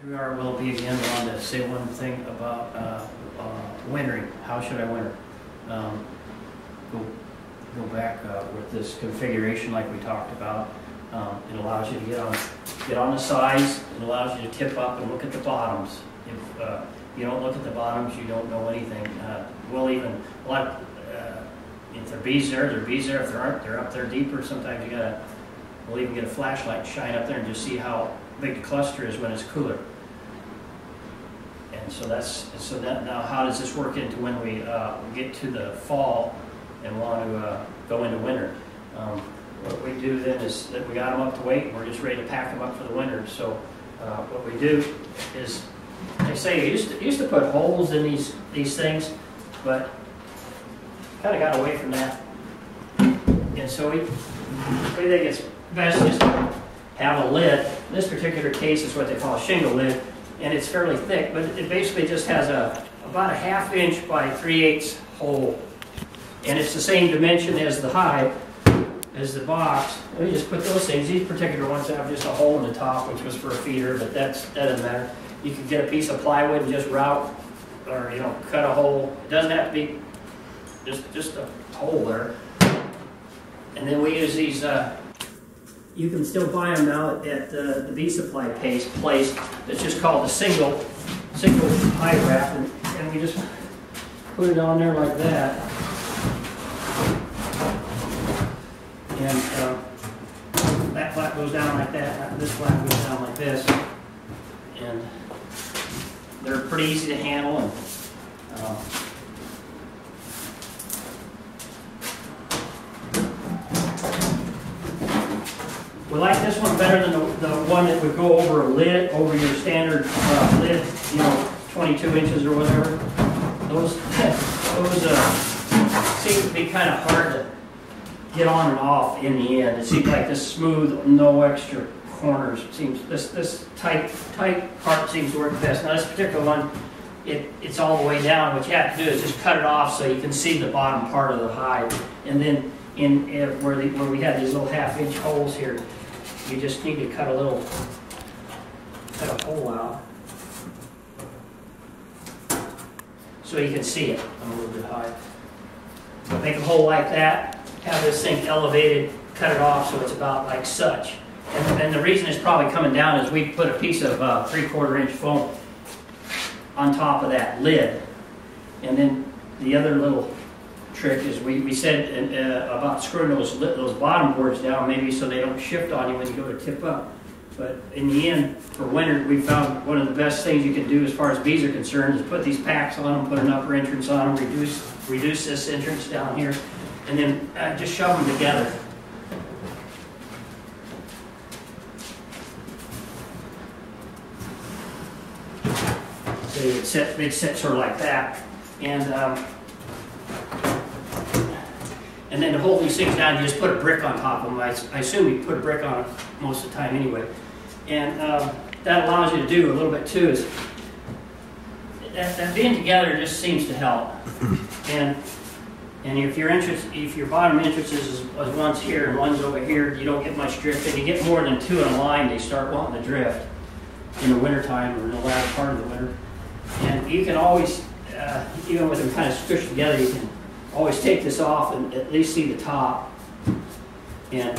Here we are, Will Bee again. I wanted to say one thing about wintering. How should I winter? Go back with this configuration like we talked about. It allows you to get on the sides. It allows you to tip up and look at the bottoms. If you don't look at the bottoms, you don't know anything. If there are bees there, there are bees there. If there aren't, they're up there deeper. Sometimes we'll even get a flashlight, shine up there, and just see how big the cluster is when it's cooler. And now how does this work into when we get to the fall and want to go into winter? What we do then is that we got them up to weight, and we're just ready to pack them up for the winter. So what we do is, they say you used to put holes in these things, but kind of got away from that. And so we think it's best just to have a lid. In this particular case, it's what they call a shingle lid, and it's fairly thick, but it basically just has about a 1/2 inch by 3/8 hole, and it's the same dimension as the hive, as the box. Let me just put those things. These particular ones have just a hole in the top, which was for a feeder, but that doesn't matter. You could get a piece of plywood and just route, or cut a hole. It doesn't have to be just a hole there. And then we use these. You can still buy them now at the bee supply place. It's just called the single hive wrap, and we just put it on there like that. And that flap goes down like that. This flap goes down like this, and they're pretty easy to handle. And we like this one better than the one that would go over a lid, over your standard lid, 22 inches or whatever. Those seem to be kind of hard to get on and off in the end. It seems like this smooth, no extra corners. This tight part seems to work best. Now this particular one, it's all the way down. What you have to do is just cut it off so you can see the bottom part of the hive. And then where we had these little 1/2 inch holes here, you just need to cut a hole out so you can see it. I'm a little bit high. Make a hole like that. Have this thing elevated. Cut it off so it's about like such. And the reason it's probably coming down is we put a piece of 3/4 inch foam on top of that lid. And then the other little trick is we said about screwing those bottom boards down, maybe so they don't shift on you when you go to tip up. But in the end, for winter, we found one of the best things you can do as far as bees are concerned is put these packs on them, put an upper entrance on them, reduce this entrance down here, and then just shove them together. So they'd sit sort of like that, and then to hold these things down, you just put a brick on top of them. I assume you put a brick on it most of the time anyway. And that allows you to do a little bit too. Is that being together just seems to help. And if your bottom entrance is one's here and one's over here, you don't get much drift. If you get more than 2 in a line, they start wanting to drift in the wintertime or in the latter part of the winter. And you can always, even with them kind of squished together, you can always take this off and at least see the top. And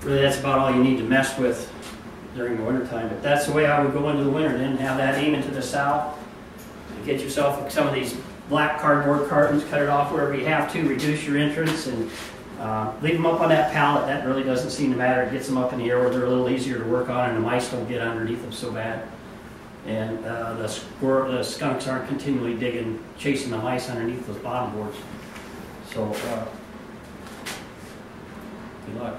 really that's about all you need to mess with during the wintertime. But that's the way I would go into the winter, then have that aiming to the south. Get yourself some of these black cardboard cartons, cut it off wherever you have to, reduce your entrance, and leave them up on that pallet. That really doesn't seem to matter. It gets them up in the air where they're a little easier to work on, and the mice don't get underneath them so bad. And the skunks aren't continually chasing the mice underneath those bottom boards. So, good luck.